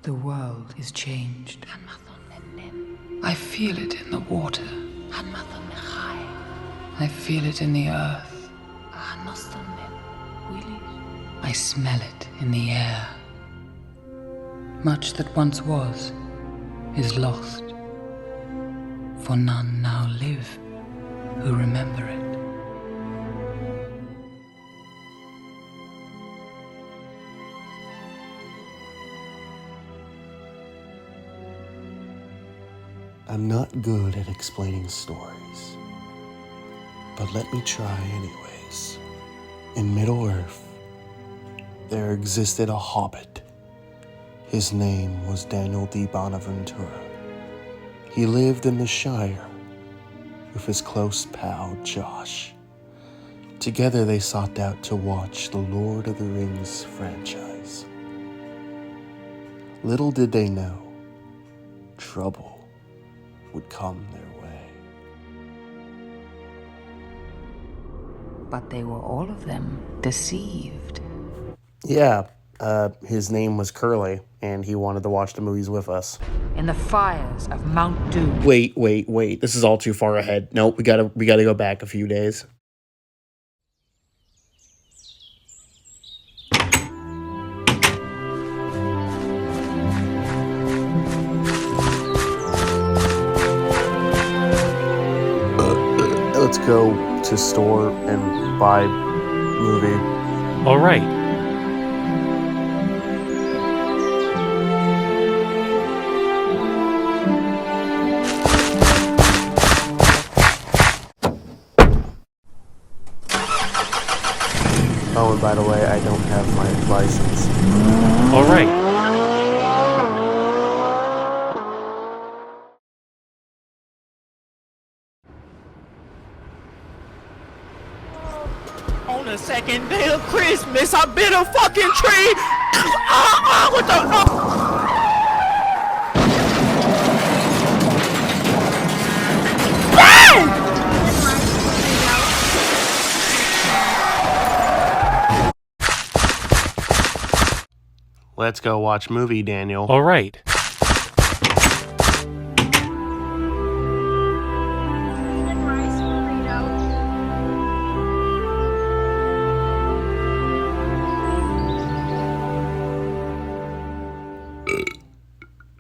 The world is changed. I feel it in the water. I feel it in the earth. I smell it in the air. Much that once was is lost, for none now live who remember it. I'm not good at explaining stories, but let me try anyways. In Middle-earth, there existed a hobbit. His name was Daniel de Bonaventura. He lived in the Shire with his close pal Josh. Together they sought out to watch the Lord of the Rings franchise. Little did they know, trouble would come their way. But they were all of them deceived. Yeah, his name was Curly, and he wanted to watch the movies with us. In the fires of Mount Doom. Wait. This is all too far ahead. Nope, we gotta go back a few days. Let's go to store and buy movie. All right. Oh, and by the way, I don't have my license. All right. On the second day of Christmas, I bit a fucking tree. What the? Let's go watch movie, Daniel. All right.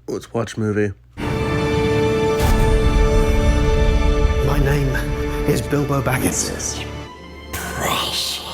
Let's watch movie. My name is Bilbo Baggins. Precious.